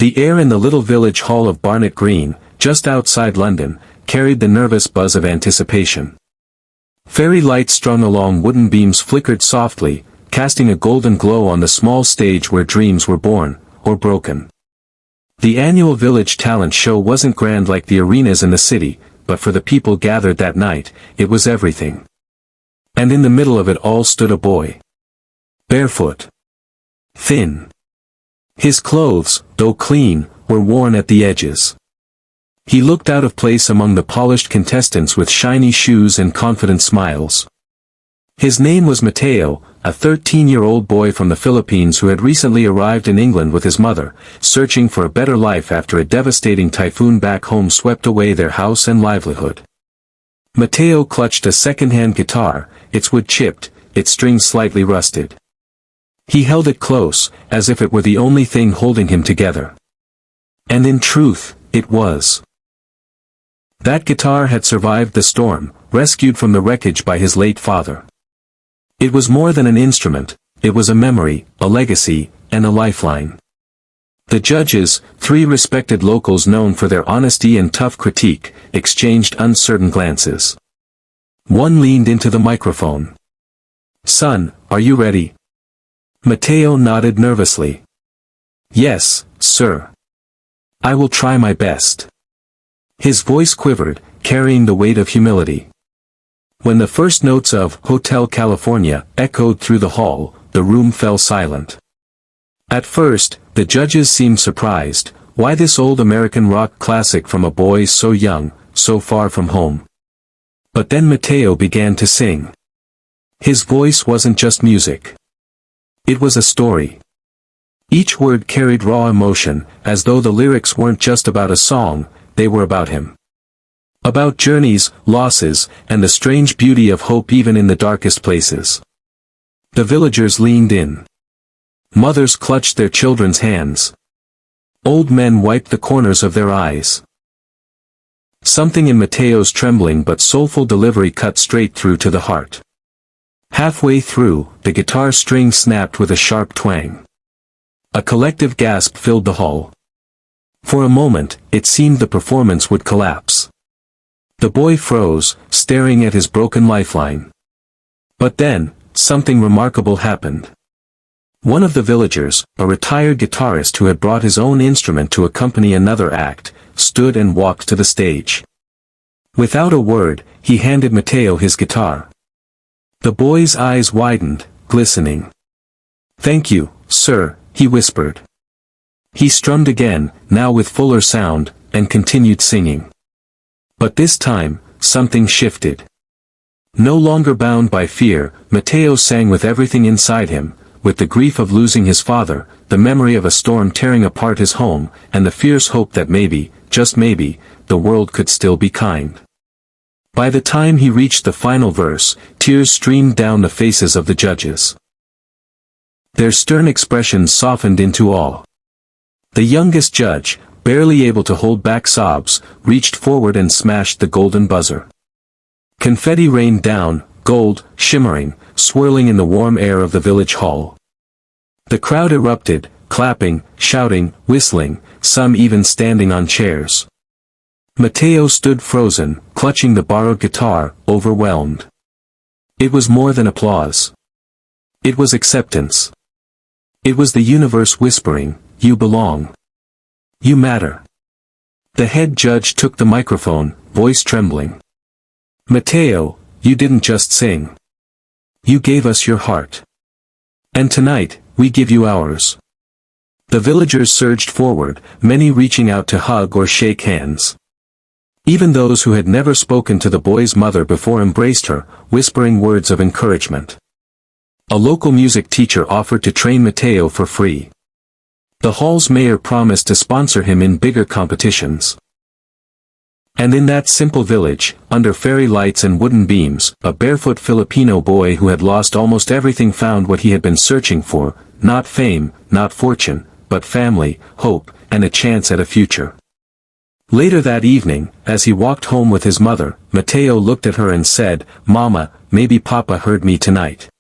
The air in the little village hall of Barnet Green, just outside London, carried the nervous buzz of anticipation. Fairy lights strung along wooden beams flickered softly, casting a golden glow on the small stage where dreams were born, or broken. The annual village talent show wasn't grand like the arenas in the city, but for the people gathered that night, it was everything. And in the middle of it all stood a boy. Barefoot. Thin. His clothes, though clean, were worn at the edges. He looked out of place among the polished contestants with shiny shoes and confident smiles. His name was Mateo, a 13-year-old boy from the Philippines who had recently arrived in England with his mother, searching for a better life after a devastating typhoon back home swept away their house and livelihood. Mateo clutched a second-hand guitar, its wood chipped, its strings slightly rusted. He held it close, as if it were the only thing holding him together. And in truth, it was. That guitar had survived the storm, rescued from the wreckage by his late father. It was more than an instrument, it was a memory, a legacy, and a lifeline. The judges, three respected locals known for their honesty and tough critique, exchanged uncertain glances. One leaned into the microphone. "Son, are you ready?" Mateo nodded nervously. "Yes, sir. I will try my best." His voice quivered, carrying the weight of humility. When the first notes of Hotel California echoed through the hall, the room fell silent. At first, the judges seemed surprised. Why this old American rock classic from a boy so young, so far from home? But then Mateo began to sing. His voice wasn't just music. It was a story. Each word carried raw emotion, as though the lyrics weren't just about a song, they were about him. About journeys, losses, and the strange beauty of hope even in the darkest places. The villagers leaned in. Mothers clutched their children's hands. Old men wiped the corners of their eyes. Something in Mateo's trembling but soulful delivery cut straight through to the heart. Halfway through, the guitar string snapped with a sharp twang. A collective gasp filled the hall. For a moment, it seemed the performance would collapse. The boy froze, staring at his broken lifeline. But then, something remarkable happened. One of the villagers, a retired guitarist who had brought his own instrument to accompany another act, stood and walked to the stage. Without a word, he handed Mateo his guitar. The boy's eyes widened, glistening. "Thank you, sir," he whispered. He strummed again, now with fuller sound, and continued singing. But this time, something shifted. No longer bound by fear, Mateo sang with everything inside him, with the grief of losing his father, the memory of a storm tearing apart his home, and the fierce hope that maybe, just maybe, the world could still be kind. By the time he reached the final verse, tears streamed down the faces of the judges. Their stern expressions softened into awe. The youngest judge, barely able to hold back sobs, reached forward and smashed the golden buzzer. Confetti rained down, gold, shimmering, swirling in the warm air of the village hall. The crowd erupted, clapping, shouting, whistling, some even standing on chairs. Mateo stood frozen, clutching the borrowed guitar, overwhelmed. It was more than applause. It was acceptance. It was the universe whispering, "You belong. You matter." The head judge took the microphone, voice trembling. "Mateo, you didn't just sing. You gave us your heart. And tonight, we give you ours." The villagers surged forward, many reaching out to hug or shake hands. Even those who had never spoken to the boy's mother before embraced her, whispering words of encouragement. A local music teacher offered to train Mateo for free. The hall's mayor promised to sponsor him in bigger competitions. And in that simple village, under fairy lights and wooden beams, a barefoot Filipino boy who had lost almost everything found what he had been searching for, not fame, not fortune, but family, hope, and a chance at a future. Later that evening, as he walked home with his mother, Mateo looked at her and said, "Mama, maybe Papa heard me tonight."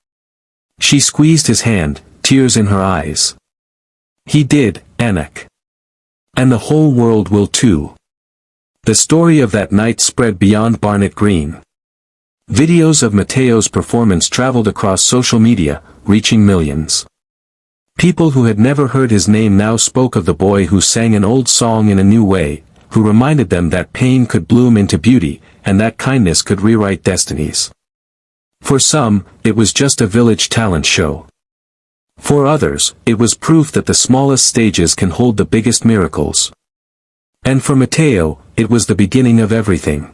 She squeezed his hand, tears in her eyes. "He did, Anak. And the whole world will too. The story of that night spread beyond Barnet Green. Videos of Mateo's performance traveled across social media, reaching millions. People who had never heard his name now spoke of the boy who sang an old song in a new way, who reminded them that pain could bloom into beauty, and that kindness could rewrite destinies. For some, it was just a village talent show. For others, it was proof that the smallest stages can hold the biggest miracles. And for Mateo, it was the beginning of everything.